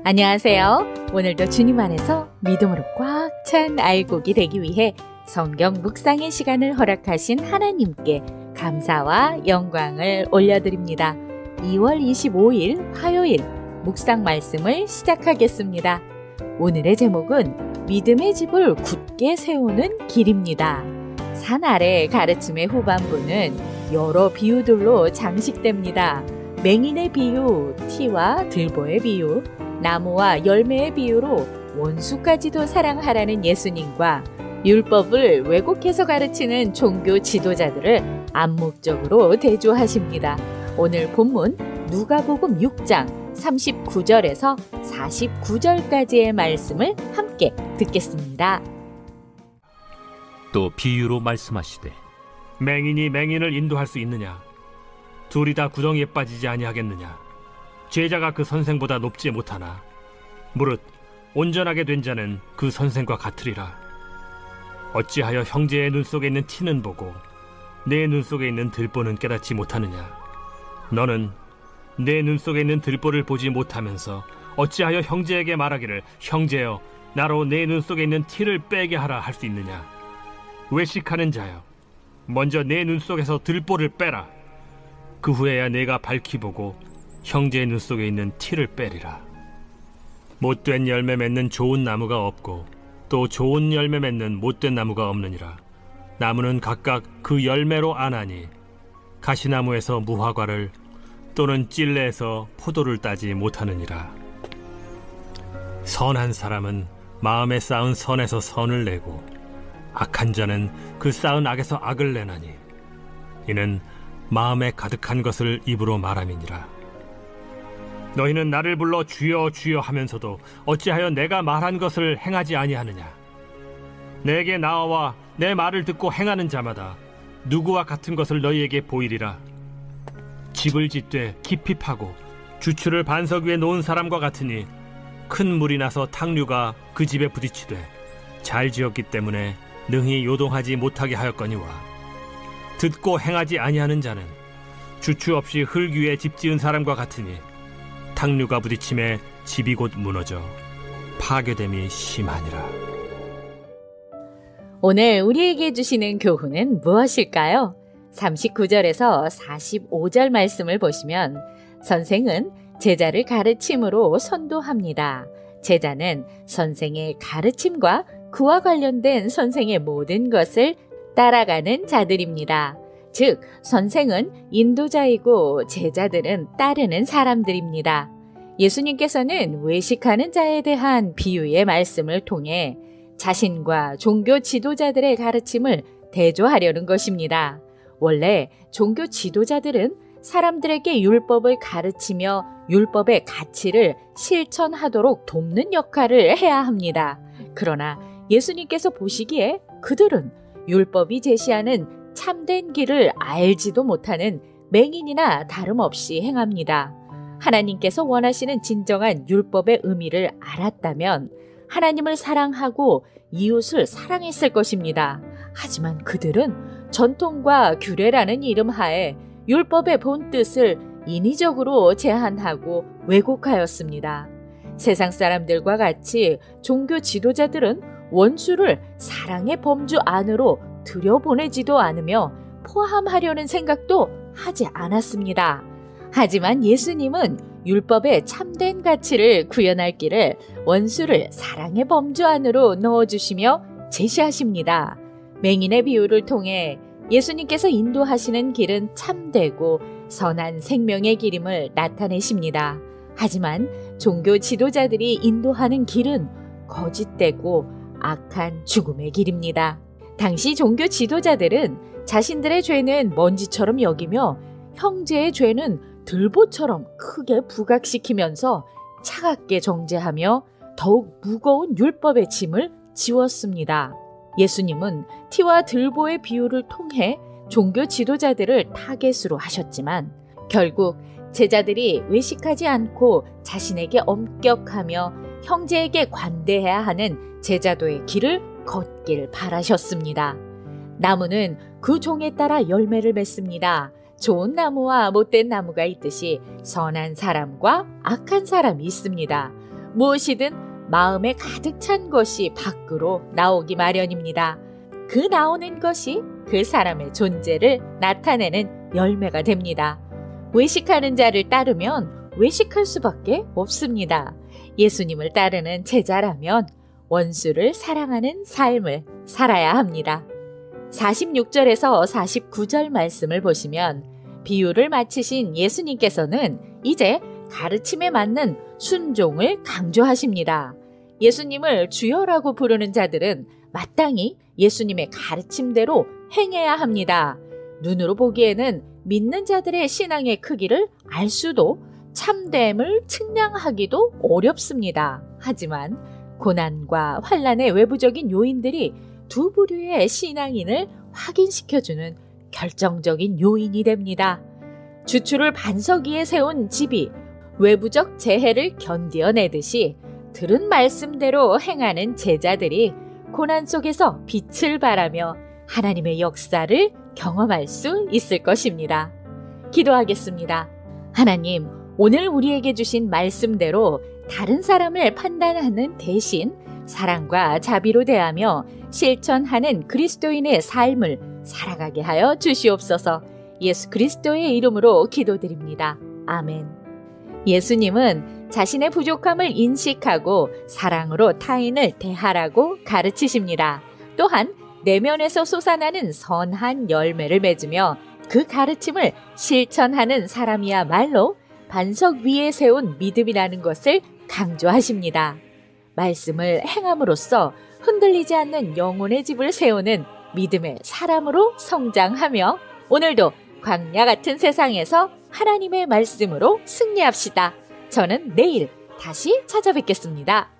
안녕하세요. 오늘도 주님 안에서 믿음으로 꽉 찬 알곡이 되기 위해 성경 묵상의 시간을 허락하신 하나님께 감사와 영광을 올려드립니다. 2월 25일 화요일 묵상 말씀을 시작하겠습니다. 오늘의 제목은 믿음의 집을 굳게 세우는 길입니다. 산 아래 가르침의 후반부는 여러 비유들로 장식됩니다. 맹인의 비유, 티와 들보의 비유, 나무와 열매의 비유로 원수까지도 사랑하라는 예수님과 율법을 왜곡해서 가르치는 종교 지도자들을 암묵적으로 대조하십니다. 오늘 본문 누가복음 6장 39절에서 49절까지의 말씀을 함께 듣겠습니다. 또 비유로 말씀하시되 맹인이 맹인을 인도할 수 있느냐? 둘이 다 구덩이에 빠지지 아니하겠느냐? 제자가 그 선생보다 높지 못하나 무릇 온전하게 된 자는 그 선생과 같으리라. 어찌하여 형제의 눈 속에 있는 티는 보고 내 눈 속에 있는 들보는 깨닫지 못하느냐? 너는 내 눈 속에 있는 들보를 보지 못하면서 어찌하여 형제에게 말하기를 형제여 나로 내 눈 속에 있는 티를 빼게 하라 할 수 있느냐? 외식하는 자여 먼저 내 눈 속에서 들보를 빼라. 그 후에야 내가 밝히 보고 형제의 눈 속에 있는 티를 빼리라. 못된 열매 맺는 좋은 나무가 없고 또 좋은 열매 맺는 못된 나무가 없느니라. 나무는 각각 그 열매로 아나니 가시나무에서 무화과를 또는 찔레에서 포도를 따지 못하느니라. 선한 사람은 마음에 쌓은 선에서 선을 내고 악한 자는 그 쌓은 악에서 악을 내나니 이는 마음에 가득한 것을 입으로 말함이니라. 너희는 나를 불러 주여 주여 하면서도 어찌하여 내가 말한 것을 행하지 아니하느냐? 내게 나와 내 말을 듣고 행하는 자마다 누구와 같은 것을 너희에게 보이리라. 집을 짓되 깊이 파고 주추를 반석 위에 놓은 사람과 같으니 큰 물이 나서 탕류가 그 집에 부딪히되 잘 지었기 때문에 능히 요동하지 못하게 하였거니와 듣고 행하지 아니하는 자는 주추 없이 흙 위에 집 지은 사람과 같으니 탕류가 부딪힘에 집이 곧 무너져 파괴됨이 심하니라. 오늘 우리에게 주시는 교훈은 무엇일까요? 39절에서 45절 말씀을 보시면 선생은 제자를 가르침으로 선도합니다. 제자는 선생의 가르침과 그와 관련된 선생의 모든 것을 따라가는 자들입니다. 즉, 선생은 인도자이고 제자들은 따르는 사람들입니다. 예수님께서는 외식하는 자에 대한 비유의 말씀을 통해 자신과 종교 지도자들의 가르침을 대조하려는 것입니다. 원래 종교 지도자들은 사람들에게 율법을 가르치며 율법의 가치를 실천하도록 돕는 역할을 해야 합니다. 그러나 예수님께서 보시기에 그들은 율법이 제시하는 참된 길을 알지도 못하는 맹인이나 다름없이 행합니다. 하나님께서 원하시는 진정한 율법의 의미를 알았다면 하나님을 사랑하고 이웃을 사랑했을 것입니다. 하지만 그들은 전통과 규례라는 이름 하에 율법의 본 뜻을 인위적으로 제한하고 왜곡하였습니다. 세상 사람들과 같이 종교 지도자들은 원수를 사랑의 범주 안으로 들여보내지도 않으며 포함하려는 생각도 하지 않았습니다. 하지만 예수님은 율법의 참된 가치를 구현할 길을 원수를 사랑의 범주 안으로 넣어주시며 제시하십니다. 맹인의 비유를 통해 예수님께서 인도하시는 길은 참되고 선한 생명의 길임을 나타내십니다. 하지만 종교 지도자들이 인도하는 길은 거짓되고 악한 죽음의 길입니다. 당시 종교 지도자들은 자신들의 죄는 먼지처럼 여기며 형제의 죄는 들보처럼 크게 부각시키면서 차갑게 정죄하며 더욱 무거운 율법의 짐을 지웠습니다. 예수님은 티와 들보의 비유를 통해 종교 지도자들을 타겟으로 하셨지만 결국 제자들이 외식하지 않고 자신에게 엄격하며 형제에게 관대해야 하는 제자도의 길을 걷길 바라셨습니다. 나무는 그 종에 따라 열매를 맺습니다. 좋은 나무와 못된 나무가 있듯이 선한 사람과 악한 사람이 있습니다. 무엇이든 마음에 가득 찬 것이 밖으로 나오기 마련입니다. 그 나오는 것이 그 사람의 존재를 나타내는 열매가 됩니다. 외식하는 자를 따르면 외식할 수밖에 없습니다. 예수님을 따르는 제자라면 원수를 사랑하는 삶을 살아야 합니다. 46절에서 49절 말씀을 보시면 비유를 마치신 예수님께서는 이제 가르침에 맞는 순종을 강조하십니다. 예수님을 주여라고 부르는 자들은 마땅히 예수님의 가르침대로 행해야 합니다. 눈으로 보기에는 믿는 자들의 신앙의 크기를 알 수도 참됨을 측량하기도 어렵습니다. 하지만 고난과 환난의 외부적인 요인들이 두 부류의 신앙인을 확인시켜주는 결정적인 요인이 됩니다. 주추를 반석 위에 세운 집이 외부적 재해를 견디어내듯이 들은 말씀대로 행하는 제자들이 고난 속에서 빛을 발하며 하나님의 역사를 경험할 수 있을 것입니다. 기도하겠습니다. 하나님, 오늘 우리에게 주신 말씀대로 다른 사람을 판단하는 대신 사랑과 자비로 대하며 실천하는 그리스도인의 삶을 살아가게 하여 주시옵소서. 예수 그리스도의 이름으로 기도드립니다. 아멘. 예수님은 자신의 부족함을 인식하고 사랑으로 타인을 대하라고 가르치십니다. 또한 내면에서 솟아나는 선한 열매를 맺으며 그 가르침을 실천하는 사람이야말로 반석 위에 세운 믿음이라는 것을 강조하십니다. 말씀을 행함으로써 흔들리지 않는 영혼의 집을 세우는 믿음의 사람으로 성장하며 오늘도 광야 같은 세상에서 하나님의 말씀으로 승리합시다. 저는 내일 다시 찾아뵙겠습니다.